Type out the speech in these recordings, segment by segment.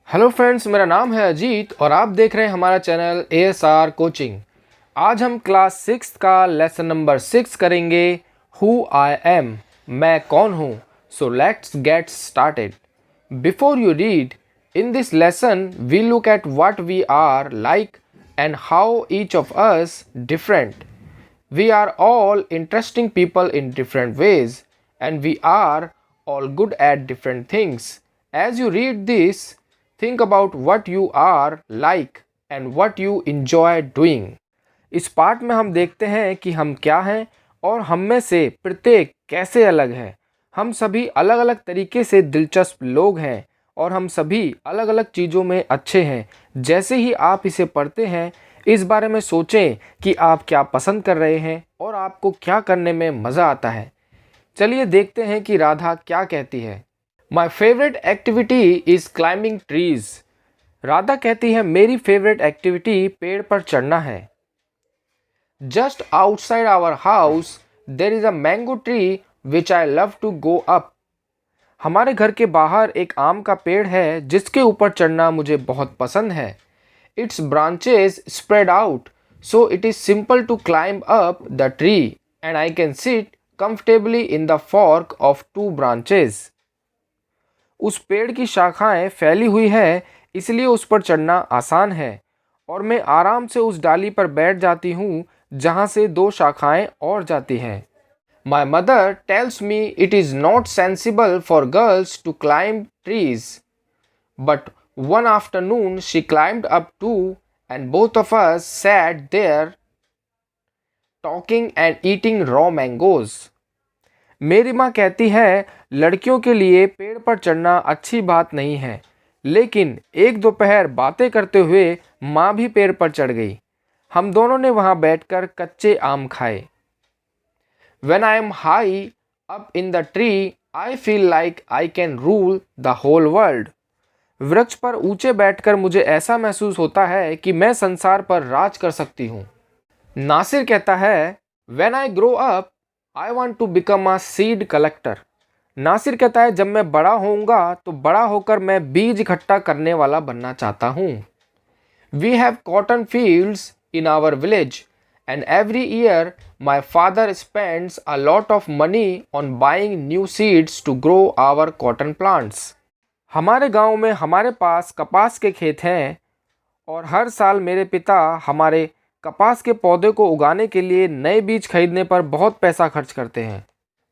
Hello friends, मेरा नाम है अजीत और आप देख रहे हैं हमारा चैनल ASR कोचिंग। आज हम क्लास 6 का लेसन नंबर 6 करेंगे, हु आई एम, मैं कौन हूँ। So let's get started. Before you read, in this lesson we look at what we are like and how each of us different. We are all interesting people in different ways, and we are all good at different things. As you read this, think about what you are like and what you enjoy doing. इस part में हम देखते हैं कि हम क्या हैं और हम में से प्रत्येक कैसे अलग है। हम सभी अलग अलग तरीके से दिलचस्प लोग हैं और हम सभी अलग अलग चीज़ों में अच्छे हैं। जैसे ही आप इसे पढ़ते हैं, इस बारे में सोचें कि आप क्या पसंद कर रहे हैं और आपको क्या करने में मज़ा आता है। चलिए देखते हैं कि राधा क्या कहती है। My favourite activity is climbing trees. Radha कहती है मेरी फेवरेट एक्टिविटी पेड़ पर चढ़ना है। Just outside our house there is a mango tree which I love to go up. हमारे घर के बाहर एक आम का पेड़ है जिसके ऊपर चढ़ना मुझे बहुत पसंद है। Its branches spread out, so it is simple to climb up the tree, and I can sit comfortably in the fork of two branches. उस पेड़ की शाखाएं फैली हुई है, इसलिए उस पर चढ़ना आसान है और मैं आराम से उस डाली पर बैठ जाती हूँ जहाँ से दो शाखाएं और जाती हैं। My mother tells me it is not sensible for girls to climb trees, but one afternoon she climbed up too, and both of us sat there talking and eating raw mangoes. मेरी माँ कहती है लड़कियों के लिए पेड़ पर चढ़ना अच्छी बात नहीं है, लेकिन एक दोपहर बातें करते हुए माँ भी पेड़ पर चढ़ गई। हम दोनों ने वहाँ बैठकर कच्चे आम खाए। When I am high up in the tree, I feel like I can rule the whole world. वृक्ष पर ऊंचे बैठकर मुझे ऐसा महसूस होता है कि मैं संसार पर राज कर सकती हूँ। नासिर कहता है When I grow up, I want to become a seed collector. Nasir कहता है जब मैं बड़ा होऊंगा तो बड़ा होकर मैं बीज इकट्ठा करने वाला बनना चाहता हूँ। We have cotton fields in our village, and every year my father spends a lot of money on buying new seeds to grow our cotton plants. हमारे गांव में हमारे पास कपास के खेत हैं और हर साल मेरे पिता हमारे कपास के पौधे को उगाने के लिए नए बीज खरीदने पर बहुत पैसा खर्च करते हैं।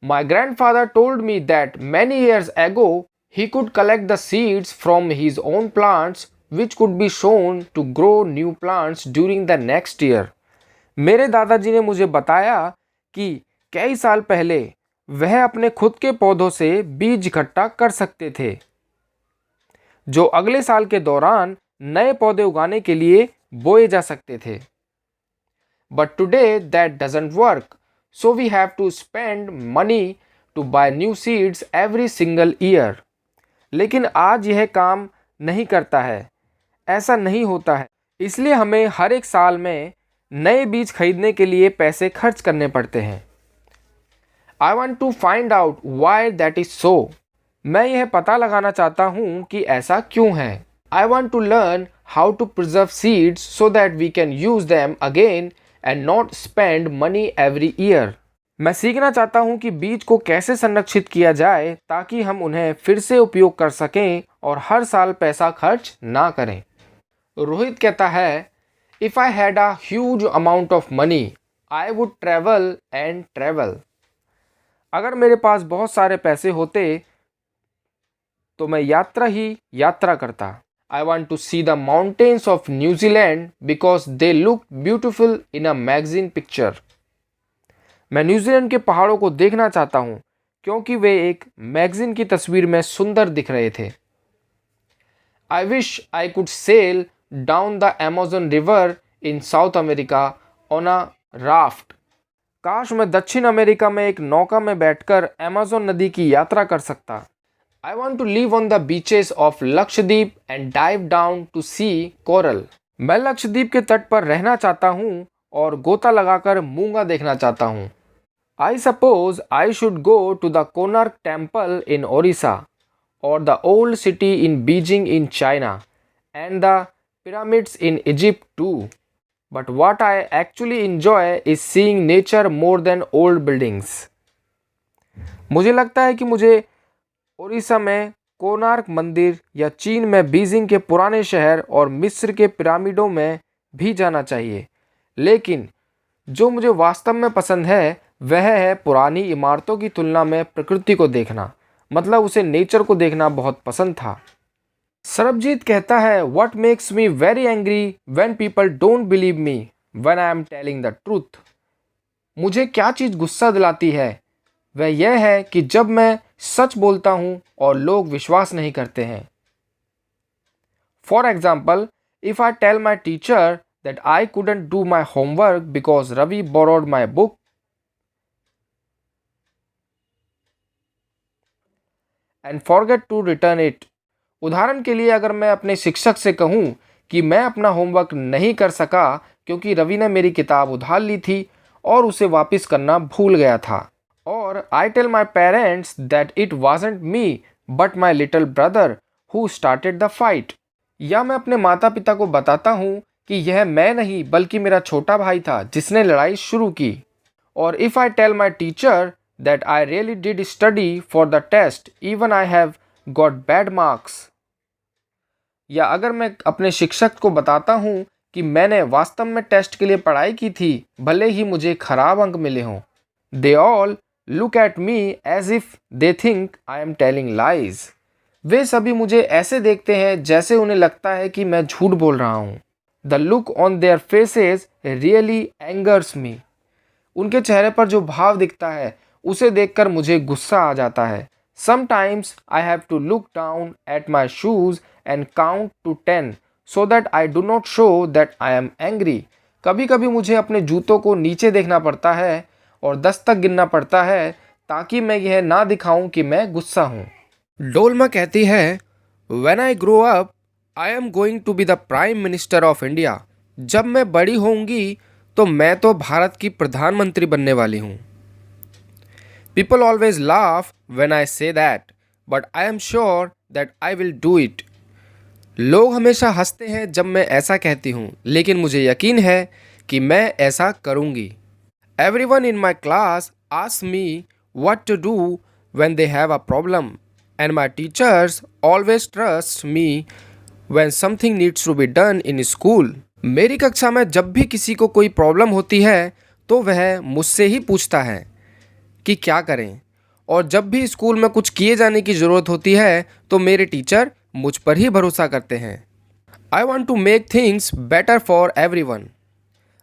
My grandfather told me that many years ago he could collect the seeds from his own plants which could be shown to grow new plants during the next year. मेरे दादाजी ने मुझे बताया कि कई साल पहले वह अपने खुद के पौधों से बीज इकट्ठा कर सकते थे जो अगले साल के दौरान नए पौधे उगाने के लिए बोए जा सकते थे। But today that doesn't work, so we have to spend money to buy new seeds every single year. लेकिन आज यह काम नहीं करता है, ऐसा नहीं होता है, इसलिए हमें हर एक साल में नए बीज खरीदने के लिए पैसे खर्च करने पड़ते हैं। I want to find out why that is so. मैं यह पता लगाना चाहता हूँ कि ऐसा क्यों है। I want to learn how to preserve seeds so that we can use them again and not spend money every year. मैं सीखना चाहता हूँ कि बीज को कैसे संरक्षित किया जाए ताकि हम उन्हें फिर से उपयोग कर सकें और हर साल पैसा खर्च ना करें। रोहित कहता है If I had a huge amount of money, I would travel and travel. अगर मेरे पास बहुत सारे पैसे होते तो मैं यात्रा ही यात्रा करता। I want to see the mountains of New Zealand because they look beautiful in a magazine picture. मैं न्यूजीलैंड के पहाड़ों को देखना चाहता हूँ क्योंकि वे एक मैगजीन की तस्वीर में सुंदर दिख रहे थे। I wish I could sail down the Amazon River in South America on a raft. काश मैं दक्षिण अमेरिका में एक नौका में बैठकर अमेज़न नदी की यात्रा कर सकता। I want to live on the beaches of Lakshadweep and dive down to see coral. मैं लक्षद्वीप के तट पर रहना चाहता हूँ और गोता लगाकर मूंगा देखना चाहता हूँ। I suppose I should go to the Konark temple in Orissa or the old city in Beijing in China and the pyramids in Egypt too. But what I actually enjoy is seeing nature more than old buildings. मुझे लगता है कि मुझे उड़ीसा में कोणार्क मंदिर या चीन में बीजिंग के पुराने शहर और मिस्र के पिरामिडों में भी जाना चाहिए, लेकिन जो मुझे वास्तव में पसंद है वह है पुरानी इमारतों की तुलना में प्रकृति को देखना। मतलब उसे नेचर को देखना बहुत पसंद था। सरबजीत कहता है, what makes me very angry when people don't believe me when I am telling the truth. मुझे क्या चीज़ गुस्सा दिलाती है वह यह है कि जब मैं सच बोलता हूँ और लोग विश्वास नहीं करते हैं। For example, if I tell my teacher that I couldn't do my homework because Ravi borrowed my book and forget to return it. उदाहरण के लिए अगर मैं अपने शिक्षक से कहूँ कि मैं अपना होमवर्क नहीं कर सका क्योंकि रवि ने मेरी किताब उधार ली थी और उसे वापस करना भूल गया था। और I tell my parents that it wasn't me but my little brother who started the fight. या मैं अपने माता पिता को बताता हूँ कि यह मैं नहीं बल्कि मेरा छोटा भाई था जिसने लड़ाई शुरू की। और if I tell my teacher that I really did study for the test even I have got bad marks. या अगर मैं अपने शिक्षक को बताता हूँ कि मैंने वास्तव में टेस्ट के लिए पढ़ाई की थी भले ही मुझे खराब अंक मिले हों, they all look at me as if they think I am telling lies. वे सभी मुझे ऐसे देखते हैं जैसे उन्हें लगता है कि मैं झूठ बोल रहा हूँ। The look on their faces really angers me. उनके चेहरे पर जो भाव दिखता है उसे देखकर मुझे गुस्सा आ जाता है। Sometimes I have to look down at my shoes and count to 10 so that I do not show that I am angry. कभी कभी मुझे अपने जूतों को नीचे देखना पड़ता है और 10 तक गिनना पड़ता है ताकि मैं यह ना दिखाऊं कि मैं गुस्सा हूँ। डोलमा कहती है, When I grow up I am going to be the prime minister of India. जब मैं बड़ी होंगी तो मैं तो भारत की प्रधानमंत्री बनने वाली हूँ। People always laugh when I say that but I am sure that I will do it. लोग हमेशा हंसते हैं जब मैं ऐसा कहती हूँ, लेकिन मुझे यकीन है कि मैं ऐसा करूँगी। Everyone in my class ask me what to do when they have a problem and my teachers always trust me When something needs to be done in school. मेरी कक्षा में जब भी किसी को कोई प्रॉब्लम होती है तो वह मुझसे ही पूछता है कि क्या करें, और जब भी स्कूल में कुछ किए जाने की ज़रूरत होती है तो मेरे टीचर मुझ पर ही भरोसा करते हैं। I want to make things better for everyone.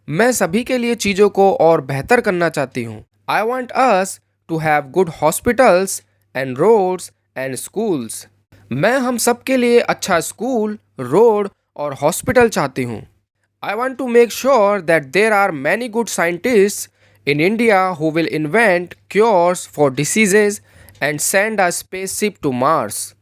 मैं सभी के लिए चीज़ों को और बेहतर करना चाहती हूँ। I want us to have good hospitals and roads and schools. मैं हम सब के लिए अच्छा स्कूल, रोड और हॉस्पिटल चाहती हूँ। I want to make sure that there are many good scientists in India who will invent cures for diseases and send a spaceship to Mars.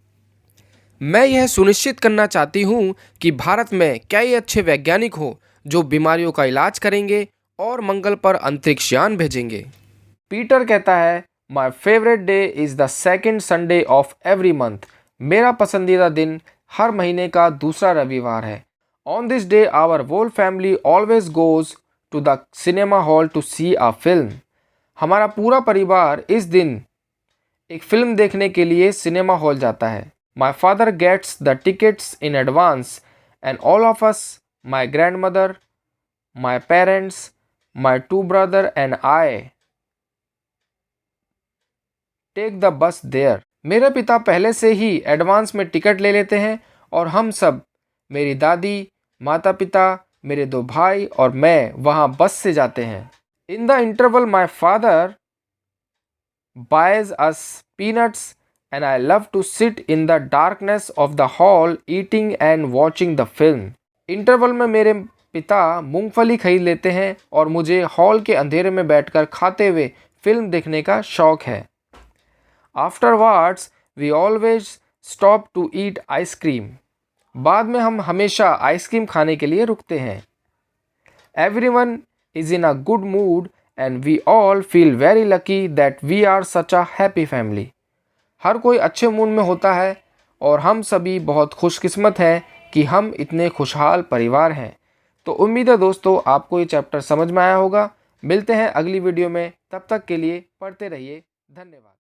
मैं यह सुनिश्चित करना चाहती हूँ कि भारत में कई अच्छे वैज्ञानिक हो जो बीमारियों का इलाज करेंगे और मंगल पर अंतरिक्ष यान भेजेंगे। पीटर कहता है, my favourite day is the second Sunday of every month. मेरा पसंदीदा दिन हर महीने का दूसरा रविवार है। On this day our whole family always goes to the cinema hall to see a film. हमारा पूरा परिवार इस दिन एक फिल्म देखने के लिए सिनेमा हॉल जाता है। My father gets the tickets in advance and all of us, my grand mother, my parents, my 2 brother and I take the bus there. मेरे पिता पहले से ही एडवांस में टिकट ले लेते हैं और हम सब, मेरी दादी, माता पिता, मेरे 2 भाई और मैं वहाँ बस से जाते हैं। In the interval my father buys us peanuts and I love to sit in the darkness of the hall eating and watching the film. Interval में मेरे पिता मूंगफली खरीद लेते हैं और मुझे हॉल के अंधेरे में बैठकर खाते हुए फिल्म देखने का शौक है। Afterwards, we always stop to eat ice cream. बाद में हम हमेशा आइसक्रीम खाने के लिए रुकते हैं। Everyone is in a good mood and we all feel very lucky that we are such a happy family. हर कोई अच्छे मूड में होता है और हम सभी बहुत खुशकिस्मत हैं कि हम इतने खुशहाल परिवार हैं। तो उम्मीद है दोस्तों आपको ये चैप्टर समझ में आया होगा। मिलते हैं अगली वीडियो में, तब तक के लिए पढ़ते रहिए। धन्यवाद।